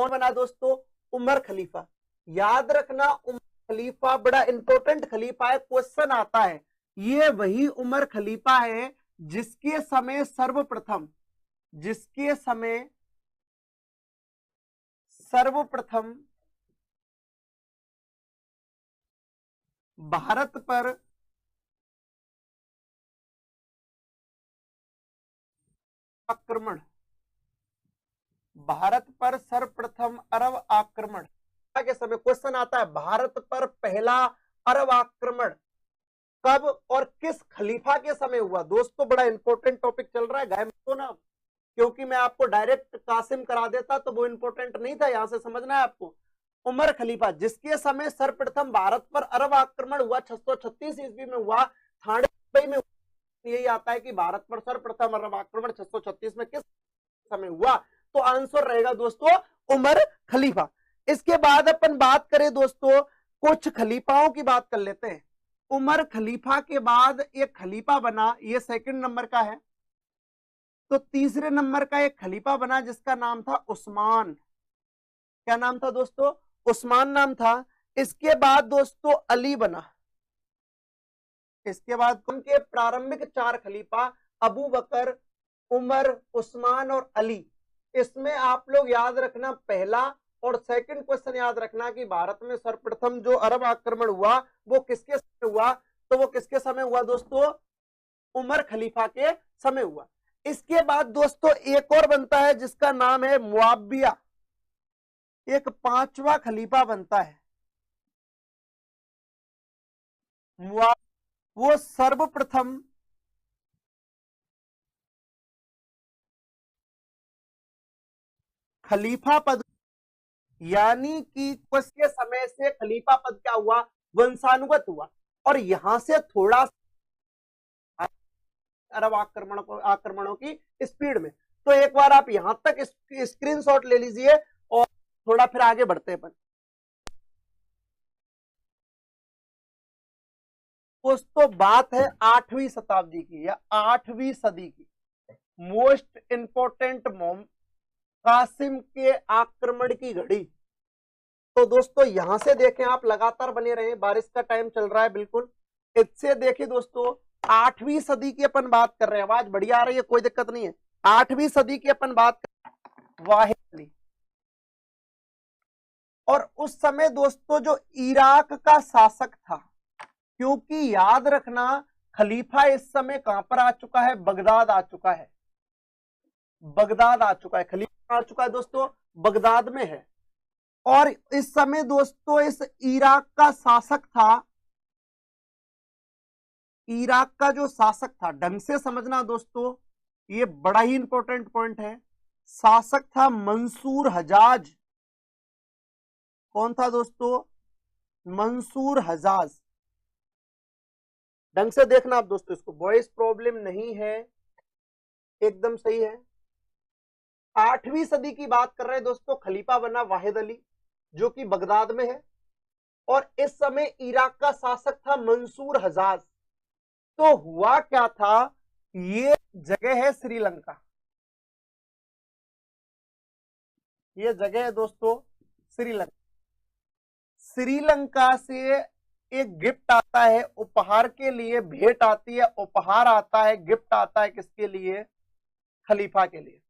कौन बना दोस्तों? उमर खलीफा। याद रखना उमर खलीफा बड़ा इंपॉर्टेंट खलीफा है, क्वेश्चन आता है। ये वही उमर खलीफा है जिसके समय सर्वप्रथम भारत पर सर्वप्रथम अरब आक्रमण के समय क्वेश्चन आता है, भारत पर पहला अरब आक्रमण कब और किस खलीफा के समय हुआ? दोस्तों बड़ा इंपॉर्टेंट टॉपिक चल रहा है, गाय तो ना, क्योंकि मैं आपको डायरेक्ट कासिम करा देता तो वो इंपॉर्टेंट नहीं था, यहां से समझना है आपको। उमर खलीफा जिसके समय सर्वप्रथम भारत पर अरब आक्रमण हुआ 636 ईस्वी में हुआ, थाने में यही आता है कि भारत पर सर्वप्रथम अरब आक्रमण 636 में किस समय हुआ? तो आंसर रहेगा दोस्तों उमर खलीफा। इसके बाद अपन बात करें दोस्तों, कुछ खलीफाओं की बात कर लेते हैं। उमर खलीफा के बाद एक खलीफा बना, ये सेकंड नंबर का है। तो तीसरे नंबर का एक खलीफा बना जिसका नाम था उस्मान। क्या नाम था दोस्तों? उस्मान नाम था। इसके बाद दोस्तों अली बना। इसके बाद उनके प्रारंभिक 4 खलीफा अबू बकर, उमर, उस्मान और अली। इसमें आप लोग याद रखना पहला और सेकंड क्वेश्चन याद रखना कि भारत में सर्वप्रथम जो अरब आक्रमण हुआ वो किसके समय हुआ? तो वो किसके समय हुआ दोस्तों? उमर खलीफा के समय हुआ। इसके बाद दोस्तों एक और बनता है जिसका नाम है मुआविया, एक 5वां खलीफा बनता है। वो सर्वप्रथम खलीफा पद, यानी कि उसके समय से खलीफा पद क्या हुआ? वंशानुगत हुआ। और यहां से थोड़ा अरब आक्रमणों की स्पीड में। तो एक बार आप यहां तक स्क्रीनशॉट ले लीजिए और थोड़ा फिर आगे बढ़ते हैं। दोस्तों बात है 8वीं शताब्दी की या 8वीं सदी की। मोस्ट इंपोर्टेंट कासिम के आक्रमण की घड़ी। तो दोस्तों यहां से देखें, आप लगातार बने रहे, बारिश का टाइम चल रहा है बिल्कुल। इससे देखिए दोस्तों 8वीं सदी की अपन बात कर रहे हैं, आवाज बढ़िया आ रही है, कोई दिक्कत नहीं है। 8वीं सदी की अपन बात कर, वाहिद अली। और उस समय दोस्तों जो इराक का शासक था, क्योंकि याद रखना खलीफा इस समय कहां पर आ चुका है? बगदाद आ चुका है। बगदाद आ चुका है, खलीफा आ चुका है दोस्तों, बगदाद में है। और इस समय दोस्तों इस इराक का शासक था, इराक का जो शासक था, ढंग से समझना दोस्तों, ये बड़ा ही इंपॉर्टेंट पॉइंट है। शासक था मंसूर हजाज। कौन था दोस्तों? मंसूर हजाज। ढंग से देखना आप दोस्तों, इसको वॉइस प्रॉब्लम नहीं है, एकदम सही है। 8वीं सदी की बात कर रहे हैं दोस्तों। खलीफा बना वाहिद अली जो कि बगदाद में है, और इस समय इराक का शासक था मंसूर हजाज। तो हुआ क्या था, ये जगह है श्रीलंका, ये जगह है दोस्तों श्रीलंका। श्रीलंका से एक गिफ्ट आता है उपहार के लिए, भेंट आती है, उपहार आता है, गिफ्ट आता है, किसके लिए? खलीफा के लिए।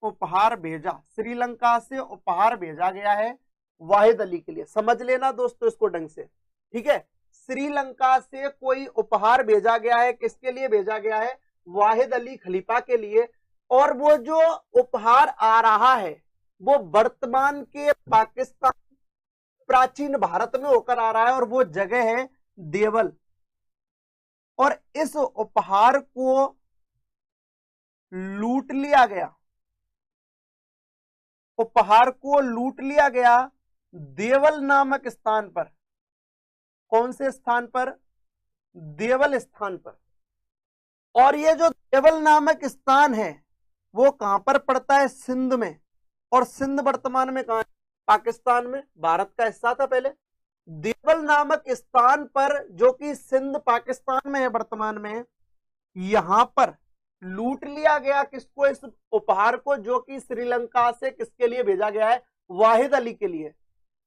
उपहार भेजा, श्रीलंका से उपहार भेजा गया है वाहिद अली के लिए। समझ लेना दोस्तों इसको ढंग से, ठीक है। श्रीलंका से कोई उपहार भेजा गया है, किसके लिए भेजा गया है? वाहिद अली खलीफा के लिए। और वो जो उपहार आ रहा है वो वर्तमान के पाकिस्तान, प्राचीन भारत में होकर आ रहा है, और वो जगह है देवल। और इस उपहार को लूट लिया गया, उपहार को लूट लिया गया देवल नामक स्थान पर। कौन से स्थान पर? देवल स्थान पर। और ये जो देवल नामक स्थान है वो कहां पर पड़ता है? सिंध में। और सिंध वर्तमान में कहां है? पाकिस्तान में, भारत का हिस्सा था पहले। देवल नामक स्थान पर, जो कि सिंध पाकिस्तान में है वर्तमान में, यहां पर लूट लिया गया किसको, इस उपहार को, जो कि श्रीलंका से किसके लिए भेजा गया है, वाहिद अली के लिए।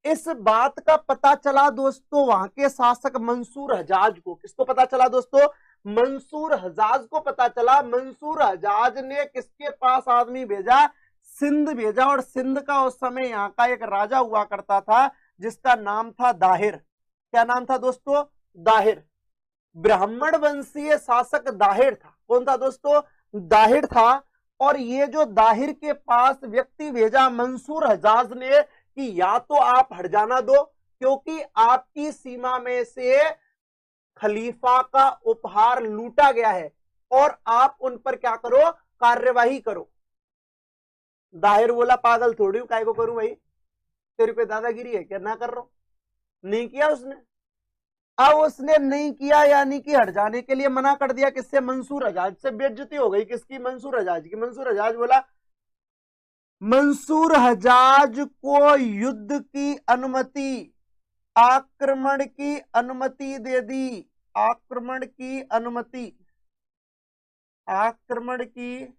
इस बात का पता चला दोस्तों वहां के शासक मंसूर हजाज को। किसको पता चला दोस्तों, मंसूर हजाज को पता चला। मंसूर हजाज ने किसके पास आदमी भेजा, सिंध भेजा। और सिंध का उस समय यहाँ का एक राजा हुआ करता था जिसका नाम था दाहिर। क्या नाम था दोस्तों, दाहिर। ब्राह्मण वंशीय शासक दाहिर था। कौन था दोस्तों, दाहिर था। और ये जो दाहिर के पास व्यक्ति भेजा मंसूर हजाज ने कि या तो आप हट जाना दो क्योंकि आपकी सीमा में से खलीफा का उपहार लूटा गया है, और आप उन पर क्या करो, कार्यवाही करो। दाहिर बोला पागल थोड़ी हूं, काय को करूं भाई, तेरे पे दादागिरी है क्या, ना कर रहा हूं। नहीं किया उसने। अब उसने नहीं किया यानी कि हट जाने के लिए मना कर दिया। किससे, मंसूर हजाज से। बेइज्जती हो गई किसकी, मंसूर हजाज की। मंसूर हजाज बोला, मंसूर हजाज को युद्ध की अनुमति, आक्रमण की अनुमति दे दी। आक्रमण की अनुमति, आक्रमण की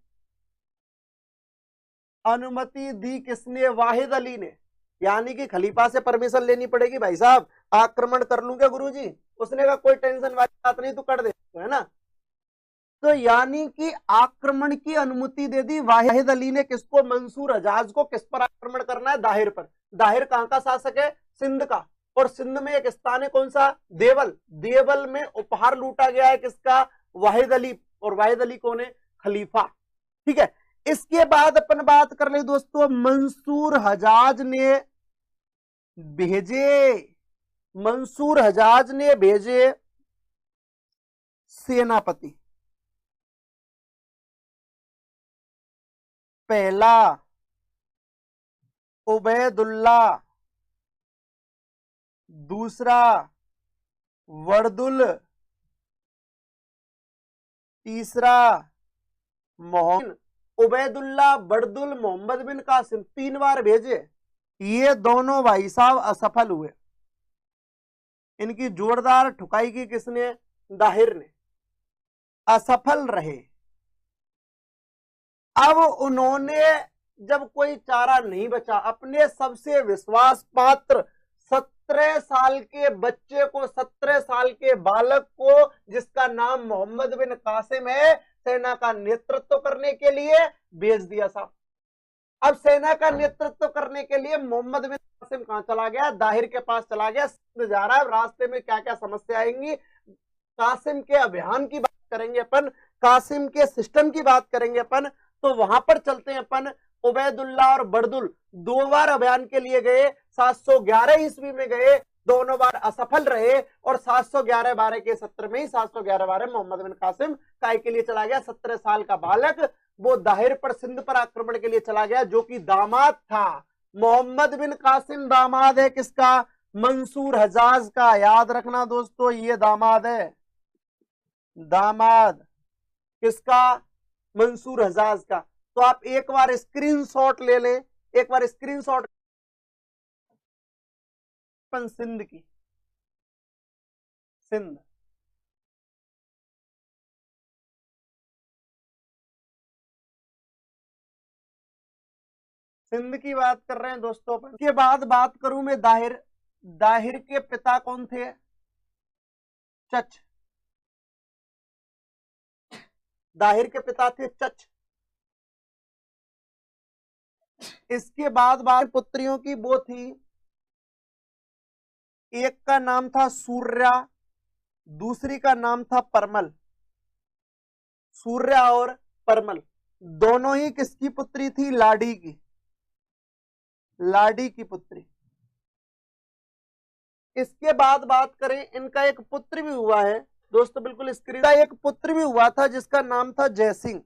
अनुमति दी किसने, वाहिद अली ने। यानी कि खलीफा से परमिशन लेनी पड़ेगी, भाई साहब आक्रमण कर लूंगा गुरुजी। उसने कहा कोई टेंशन वाली बात नहीं, तू कर दे, है ना। तो यानी कि आक्रमण की अनुमति दे दी वाहिद अली ने। किसको, मंसूर हजाज को। किस पर आक्रमण करना है, दाहिर पर। दाहिर कहां का शासक है, सिंध का। और सिंध में एक स्थान है कौन सा, देवल। देवल में उपहार लूटा गया है किसका, वाहिद अली। और वाहिद अली कौन है, खलीफा। ठीक है। इसके बाद अपन बात कर ले दोस्तों, मंसूर हजाज ने भेजे, मंसूर हजाज ने भेजे सेनापति। पहला उबैदुल्ला, दूसरा वर्दुल, तीसरा मोहम्मद। उबैदुल्ला, बर्दुल, मोहम्मद बिन कासिम 3 बार भेजे। ये दोनों भाई साहब असफल हुए। इनकी जोरदार ठुकाई की किसने, दाहिर ने। असफल रहे। अब उन्होंने जब कोई चारा नहीं बचा, अपने सबसे विश्वास पात्र 17 साल के बच्चे को, 17 साल के बालक को, जिसका नाम मोहम्मद बिन कासिम है, सेना का नेतृत्व करने के लिए भेज दिया साहब। अब सेना का नेतृत्व करने के लिए मोहम्मद बिन कासिम कहां चला गया, दाहिर के पास चला गया। सिंध जा रहा है, रास्ते में क्या क्या समस्या आएंगी, कासिम के अभियान की बात करेंगे अपन, कासिम के सिस्टम की बात करेंगे अपन। तो वहां पर चलते हैं अपन। उबैदुल्ला और बर्दुल 2 बार अभियान के लिए गए, 711 ईस्वी में गए, दोनों बार असफल रहे। और 711-12 के सत्र में ही 711-12 मोहम्मद बिन कासिम काय के लिए चला गया। 17 साल का बालक वो दाहिर पर, सिंध पर आक्रमण के लिए चला गया, जो कि दामाद था। मोहम्मद बिन कासिम दामाद है किसका, मंसूर हजाज का। याद रखना दोस्तों, ये दामाद है, दामाद किसका, मंसूर हजाज का। तो आप एक बार स्क्रीनशॉट ले लें, एक बार स्क्रीनशॉट सिंध की, सिंध। सिंध की बात कर रहे हैं दोस्तों अपन। के बाद बात करूं मैं दाहिर। दाहिर के पिता कौन थे, चच। दाहिर के पिता थे चच। इसके बाद पुत्रियों की वो थी, एक का नाम था सूर्या, दूसरी का नाम था परमल। सूर्या और परमल दोनों ही किसकी पुत्री थी, लाडी की, लाडी की पुत्री। इसके बाद बात करें, इनका एक पुत्र भी हुआ है दोस्तों, बिल्कुल स्क्रीन का एक पुत्र भी हुआ था जिसका नाम था जयसिंह।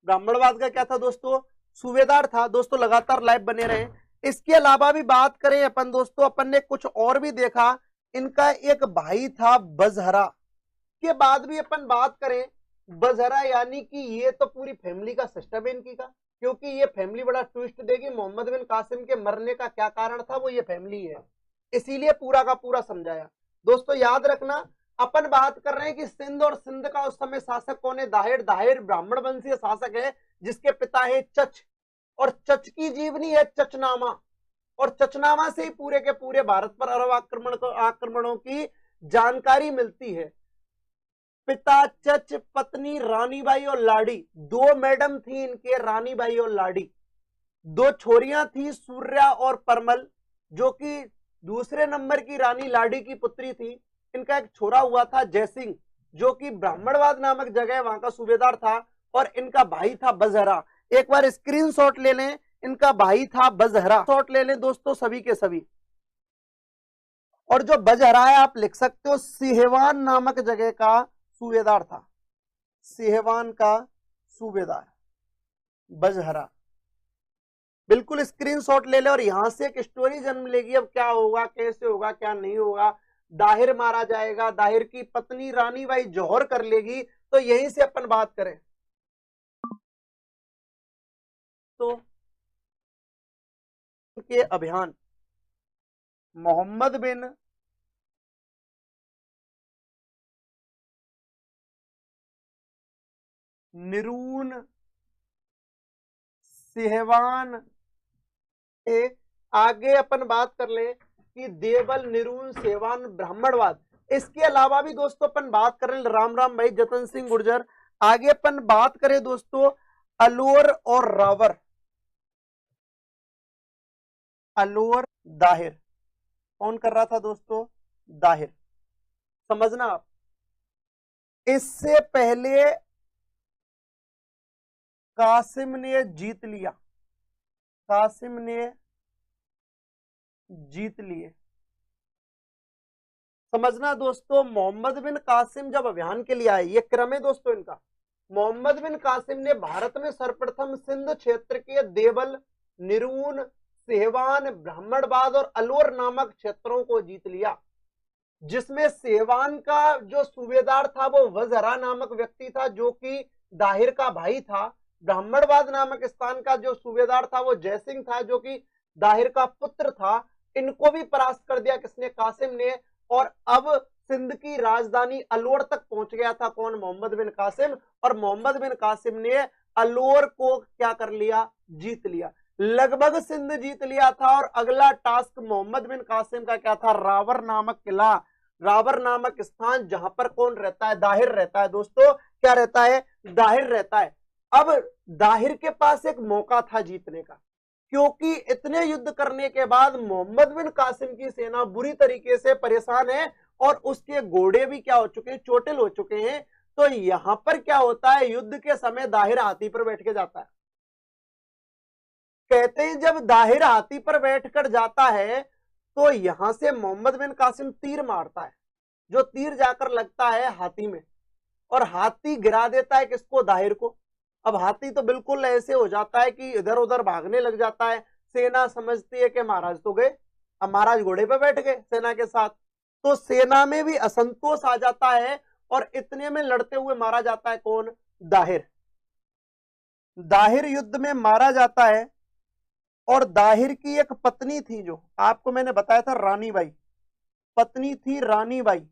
ब्राह्मणवाद का क्या था दोस्तों, सूबेदार था। दोस्तों लगातार लाइव बने रहे। इसके अलावा भी बात करें अपन दोस्तों, अपन ने कुछ और भी देखा। इनका एक भाई था बजहरा। के बाद भी अपन बात करें बजहरा, यानी कि ये तो पूरी फैमिली का सिस्टम है इनकी का, क्योंकि ये फैमिली बड़ा ट्विस्ट देगी। मोहम्मद बिन कासिम के मरने का क्या कारण था, वो ये फैमिली है, इसीलिए पूरा का पूरा समझाया। दोस्तों याद रखना, अपन बात कर रहे हैं कि सिंध और सिंध का उस समय शासक कौन है? दाहिर। दाहिर ब्राह्मण वंशीय शासक है जिसके पिता है चच, और चच की जीवनी है चचनामा, और चचनामा से ही पूरे के पूरे भारत पर अरब आक्रमणों की जानकारी मिलती है। पिता चच, पत्नी रानीबाई और लाड़ी, दो मैडम थी इनके, रानीबाई और लाड़ी। दो छोरियां थी, सूर्या और परमल, जो कि दूसरे नंबर की रानी लाड़ी की पुत्री थी। इनका एक छोरा हुआ था जयसिंह, जो कि ब्राह्मणवाद नामक जगह वहां का सूबेदार था, और इनका भाई था बजहरा। एक बार स्क्रीनशॉट ले लें, इनका भाई था बजहरा, शॉट ले लें दोस्तों सभी के सभी। और जो बजहरा है आप लिख सकते हो सिहवान नामक जगह का सूबेदार था, सिहवान का सूबेदार बजहरा। बिल्कुल स्क्रीनशॉट ले ले, और यहां से एक स्टोरी जन्म लेगी। अब क्या होगा, कैसे होगा, क्या नहीं होगा। दाहिर मारा जाएगा, दाहिर की पत्नी रानीबाई जौहर कर लेगी, तो यहीं से अपन बात करें तो के अभियान मोहम्मद बिन निरून सिहवान के आगे अपन बात कर ले कि देवल, निरून, सेवान, ब्राह्मणवाद। इसके अलावा भी दोस्तों अपन बात करें, राम राम भाई जतन सिंह गुर्जर। आगे अपन बात करें दोस्तों अलोर और रावर, अलोर दाहिर। कौन कर रहा था दोस्तों? दाहिर। समझना आप, इससे पहले कासिम ने जीत लिया, कासिम ने जीत लिए। समझना दोस्तों, मोहम्मद बिन कासिम जब अभियान के लिए आए, ये क्रम है दोस्तों इनका। मोहम्मद बिन कासिम ने भारत में सर्वप्रथम सिंध क्षेत्र के देवल, निरून, सेवान, ब्राह्मणवाद और अलोर नामक क्षेत्रों को जीत लिया, जिसमें सेवान का जो सूबेदार था वो वजहरा नामक व्यक्ति था, जो कि दाहिर का भाई था। ब्राह्मणवाद नामक स्थान का जो सूबेदार था वो जयसिंह था, जो कि दाहिर का पुत्र था। इनको भी परास्त कर दिया किसने? कासिम ने। और अब सिंध की राजधानी अलोर तक पहुंच गया था कौन? मोहम्मद बिन कासिम। और मोहम्मद बिन कासिम ने अलोर को क्या कर लिया? जीत लिया। लगभग सिंध जीत लिया था। और अगला टास्क मोहम्मद बिन कासिम का क्या था? रावर नामक किला, रावर नामक स्थान, जहां पर कौन रहता है? दाहिर रहता है दोस्तों। क्या रहता है? दाहिर रहता है। अब दाहिर के पास एक मौका था जीतने का, क्योंकि इतने युद्ध करने के बाद मोहम्मद बिन कासिम की सेना बुरी तरीके से परेशान है, और उसके घोड़े भी क्या हो चुके हैं? चोटिल हो चुके हैं। तो यहां पर क्या होता है? युद्ध के समय दाहिर हाथी पर बैठ के जाता है। कहते हैं जब दाहिर हाथी पर बैठकर जाता है, तो यहां से मोहम्मद बिन कासिम तीर मारता है, जो तीर जाकर लगता है हाथी में, और हाथी गिरा देता है किसको? दाहिर को। अब हाथी तो बिल्कुल ऐसे हो जाता है कि इधर उधर भागने लग जाता है। सेना समझती है कि महाराज तो गए, अब महाराज घोड़े पे बैठ गए सेना के साथ। तो सेना में भी असंतोष आ जाता है, और इतने में लड़ते हुए मारा जाता है कौन? दाहिर। दाहिर युद्ध में मारा जाता है। और दाहिर की एक पत्नी थी, जो आपको मैंने बताया था, रानीबाई, पत्नी थी रानीबाई।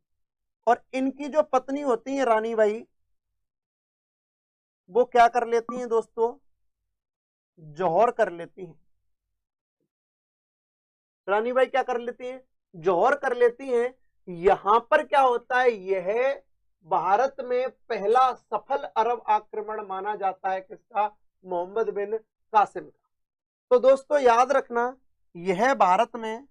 और इनकी जो पत्नी होती है रानीबाई, वो क्या कर लेती हैं दोस्तों? जौहर कर लेती हैं। रानीबाई क्या कर लेती हैं? जौहर कर लेती हैं। यहां पर क्या होता है? यह भारत में पहला सफल अरब आक्रमण माना जाता है किसका? मोहम्मद बिन कासिम का। तो दोस्तों याद रखना, यह भारत में